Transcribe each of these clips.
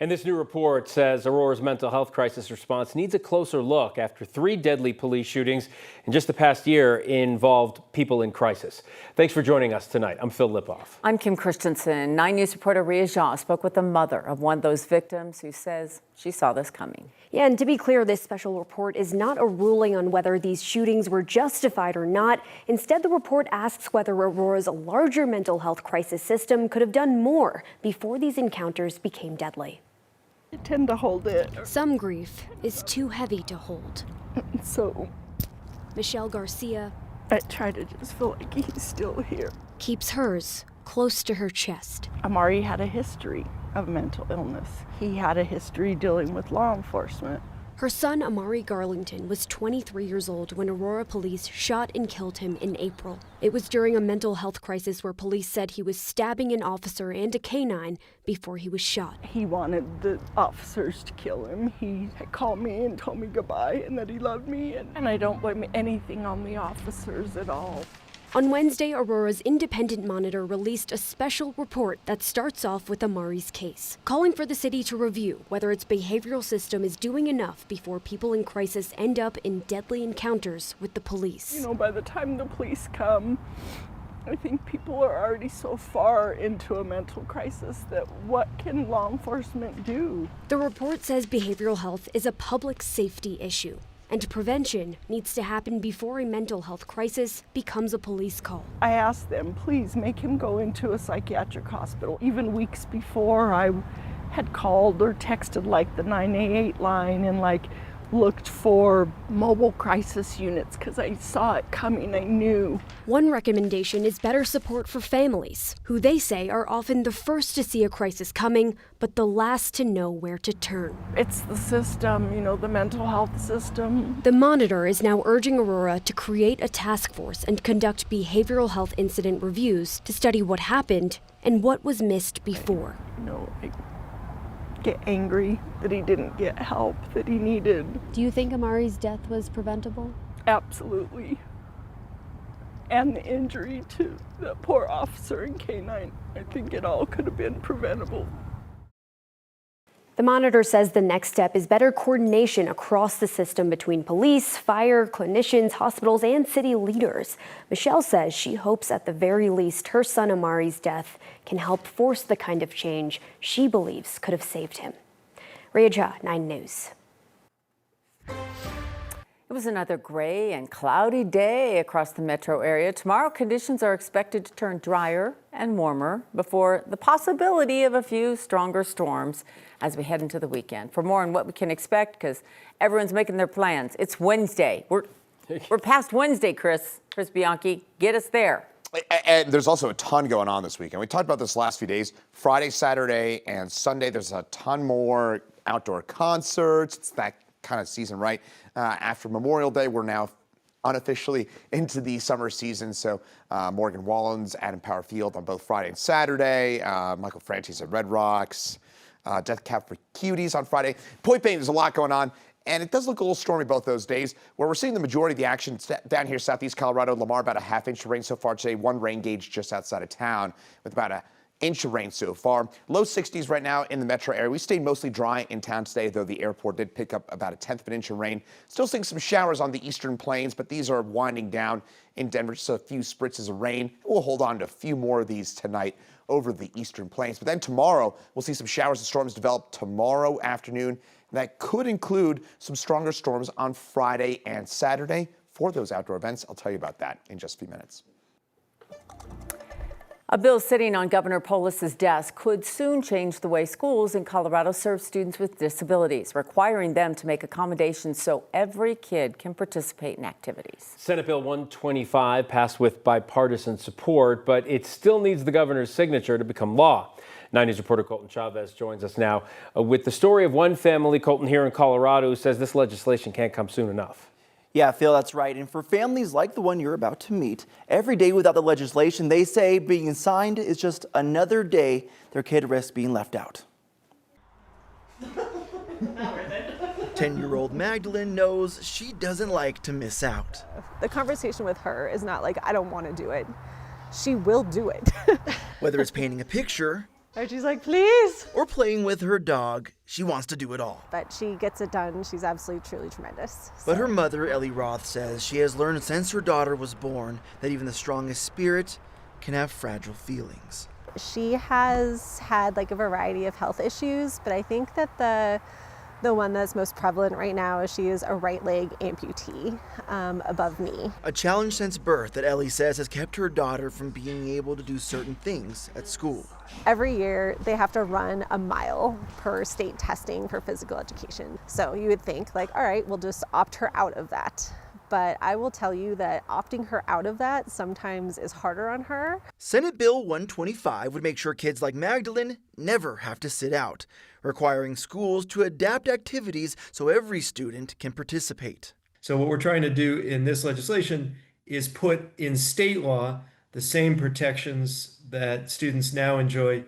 And this new report says Aurora's mental health crisis response needs a closer look after 3 deadly police shootings in just the past year involved people in crisis. Thanks for joining us tonight. I'm Phil Lipoff. I'm Kim Christensen. 9 News reporter Ria Jean spoke with the mother of one of those victims who says she saw this coming. Yeah, and to be clear, this special report is not a ruling on whether these shootings were justified or not. Instead, the report asks whether Aurora's larger mental health crisis system could have done more before these encounters became deadly. I tend to hold it. Some grief is too heavy to hold. So Michelle Garcia I try to just feel like he's still here. keeps hers close to her chest. Amari had a history of mental illness. He had a history dealing with law enforcement. Her son, Amari Garlington, was 23 years old when Aurora police shot and killed him in April. It was during a mental health crisis where police said he was stabbing an officer and a canine before he was shot. He wanted the officers to kill him. He had called me and told me goodbye and that he loved me, and I don't blame anything on the officers at all. On Wednesday, Aurora's independent monitor released a special report that starts off with Amari's case, calling for the city to review whether its behavioral system is doing enough before people in crisis end up in deadly encounters with the police. You know, by the time the police come, I think people are already so far into a mental crisis that what can law enforcement do? The report says behavioral health is a public safety issue, and prevention needs to happen before a mental health crisis becomes a police call. I asked them, please make him go into a psychiatric hospital. Even weeks before, I had called or texted like the 988 line and like looked for mobile crisis units because I saw it coming, I knew. One recommendation is better support for families, who they say are often the first to see a crisis coming, but the last to know where to turn. It's the system, you know, the mental health system. The monitor is now urging Aurora to create a task force and conduct behavioral health incident reviews to study what happened and what was missed before. You know, I get angry that he didn't get help that he needed. Do you think Amari's death was preventable? Absolutely. And the injury to the poor officer and K9, I think it all could have been preventable. The monitor says the next step is better coordination across the system between police, fire, clinicians, hospitals, and city leaders. Michelle says she hopes at the very least her son Amari's death can help force the kind of change she believes could have saved him. Ria Jean, 9 News. It was another gray and cloudy day across the metro area. Tomorrow, conditions are expected to turn drier and warmer before the possibility of a few stronger storms as we head into the weekend. For more on what we can expect, because everyone's making their plans, it's Wednesday. We're past Wednesday, Chris Bianchi. Get us there. And there's also a ton going on this weekend. We talked about this last few days. Friday, Saturday, and Sunday, there's a ton more outdoor concerts. It's that kind of season, right? After Memorial Day, we're now unofficially into the summer season. So Morgan Wallen's Adam Power Field on both Friday and Saturday. Michael Franti's at Red Rocks. Death Cab for Cuties on Friday. Point being, there's a lot going on. And it does look a little stormy both those days, where we're seeing the majority of the action down here, southeast Colorado. Lamar, about a half-inch of rain so far today. One rain gauge just outside of town with about an inch of rain so far. Low 60s right now in the metro area. We stayed mostly dry in town today, though the airport did pick up about a 1/10 of an inch of rain. Still seeing some showers on the eastern plains, but these are winding down in Denver. Just a few spritzes of rain. We'll hold on to a few more of these tonight over the eastern plains. But then tomorrow, we'll see some showers and storms develop tomorrow afternoon. That could include some stronger storms on Friday and Saturday. For those outdoor events, I'll tell you about that in just a few minutes. A bill sitting on Governor Polis's desk could soon change the way schools in Colorado serve students with disabilities, requiring them to make accommodations so every kid can participate in activities. Senate Bill 125 passed with bipartisan support, but it still needs the governor's signature to become law. 9 News reporter Colton Chavez joins us now with the story of one family, Colton, here in Colorado, who says this legislation can't come soon enough. Yeah, Phil, that's right. And for families like the one you're about to meet, every day without the legislation, they say being signed is just another day their kid risks being left out. 10-year-old Magdalene knows she doesn't like to miss out. The conversation with her is not like, I don't want to do it. She will do it. Whether it's painting a picture And she's like, please. Or playing with her dog. She wants to do it all. But she gets it done. She's absolutely, truly tremendous. But her mother, Ellie Roth, says she has learned since her daughter was born that even the strongest spirit can have fragile feelings. She has had like a variety of health issues, but I think that the one that's most prevalent right now is she is a right leg amputee above knee. A challenge since birth that Ellie says has kept her daughter from being able to do certain things at school. Every year they have to run a mile per state testing for physical education. So you would think like, all right, we'll just opt her out of that. But I will tell you that opting her out of that sometimes is harder on her. Senate Bill 125 would make sure kids like Magdalene never have to sit out, requiring schools to adapt activities so every student can participate. So what we're trying to do in this legislation is put in state law the same protections that students now enjoy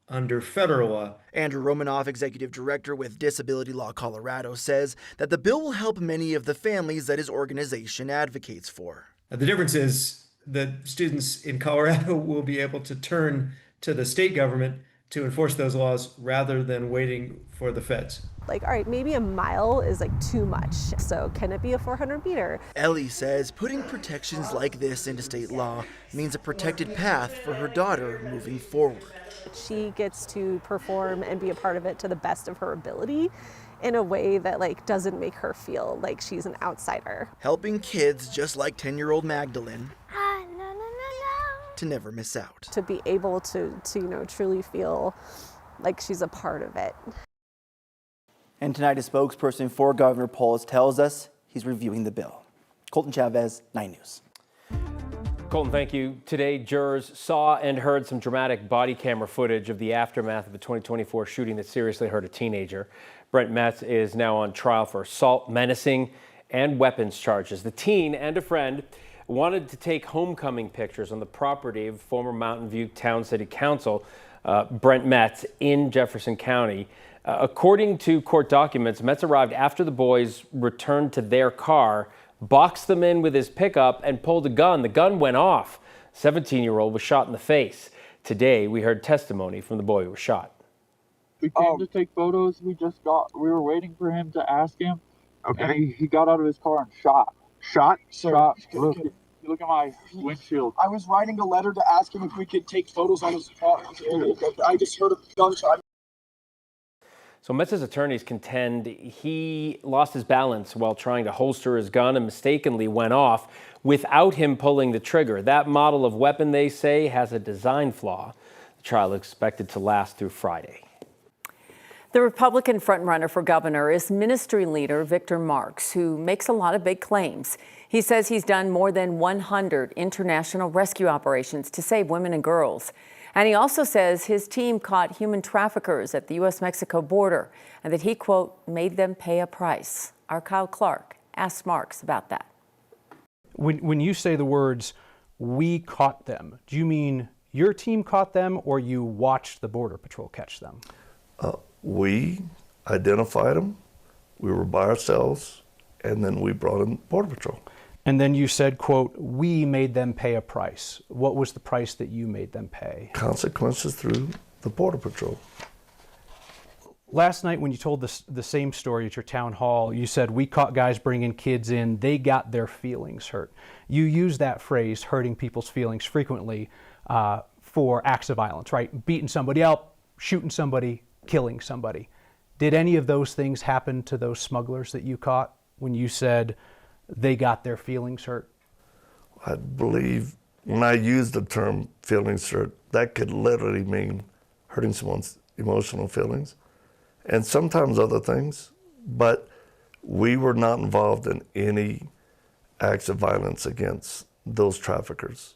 under federal law. Andrew Romanoff, executive director with Disability Law Colorado, says that the bill will help many of the families that his organization advocates for. The difference is that students in Colorado will be able to turn to the state government to enforce those laws rather than waiting for the feds. Like, all right, maybe a mile is like too much. So can it be a 400 meter? Ellie says putting protections like this into state law means a protected path for her daughter moving forward. She gets to perform and be a part of it to the best of her ability in a way that like doesn't make her feel like she's an outsider. Helping kids just like 10-year-old Magdalene to never miss out. To be able to truly feel like she's a part of it. And tonight, a spokesperson for Governor Polis tells us he's reviewing the bill. Colton Chavez, 9 News. Colton, thank you. Today, jurors saw and heard some dramatic body camera footage of the aftermath of a 2024 shooting that seriously hurt a teenager. Brent Metz is now on trial for assault, menacing, and weapons charges. The teen and a friend wanted to take homecoming pictures on the property of former Mountain View Town City Council, Brent Metz, in Jefferson County. According to court documents, Metz arrived after the boys returned to their car, boxed them in with his pickup, and pulled a gun. The gun went off. 17-year-old was shot in the face. Today, we heard testimony from the boy who was shot. We came to take photos. We were waiting for him to ask him. Okay. And he got out of his car and shot. Shot? Shot. Look at my windshield. I was writing a letter to ask him if we could take photos on his car. I just heard a gunshot. So Metz's attorneys contend he lost his balance while trying to holster his gun and mistakenly went off without him pulling the trigger. That model of weapon, they say, has a design flaw. The trial is expected to last through Friday. The Republican frontrunner for governor is ministry leader Victor Marks, who makes a lot of big claims. He says he's done more than 100 international rescue operations to save women and girls. And he also says his team caught human traffickers at the U.S.-Mexico border and that he, quote, made them pay a price. Our Kyle Clark asked Marks about that. When you say the words, we caught them, do you mean your team caught them or you watched the Border Patrol catch them? We identified them, we were by ourselves, and then we brought in Border Patrol. And then you said, quote, we made them pay a price. What was the price that you made them pay? Consequences through the Border Patrol. Last night when you told the same story at your town hall, you said, we caught guys bringing kids in, they got their feelings hurt. You use that phrase, hurting people's feelings, frequently for acts of violence, right? Beating somebody up, shooting somebody, killing somebody. Did any of those things happen to those smugglers that you caught when you said they got their feelings hurt? I believe when I use the term feelings hurt, that could literally mean hurting someone's emotional feelings and sometimes other things, but we were not involved in any acts of violence against those traffickers.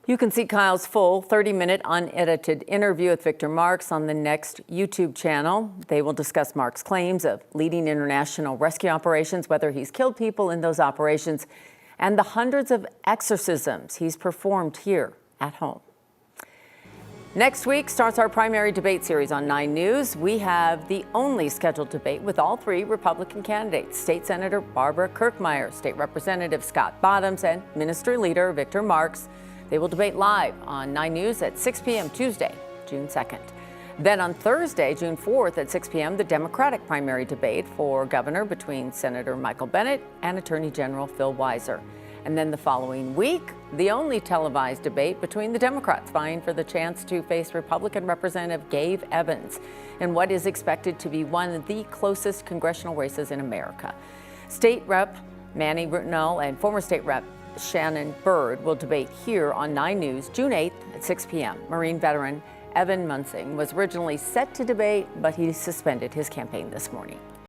You can see Kyle's full 30-minute unedited interview with Victor Marks on the Next YouTube channel. They will discuss Marks' claims of leading international rescue operations, whether he's killed people in those operations, and the hundreds of exorcisms he's performed here at home. Next week starts our primary debate series on 9 News. We have the only scheduled debate with all 3 Republican candidates, State Senator Barbara Kirkmeyer, State Representative Scott Bottoms, and Ministry Leader Victor Marks. They will debate live on 9 News at 6 p.m. Tuesday, June 2nd. Then on Thursday, June 4th at 6 p.m., the Democratic primary debate for governor between Senator Michael Bennet and Attorney General Phil Weiser. And then the following week, the only televised debate between the Democrats vying for the chance to face Republican Representative Gabe Evans in what is expected to be one of the closest congressional races in America. State Rep Manny Rutinol and former State Rep Shannon Byrd will debate here on 9 News June 8th at 6 p.m. Marine veteran Evan Munsing was originally set to debate, but he suspended his campaign this morning.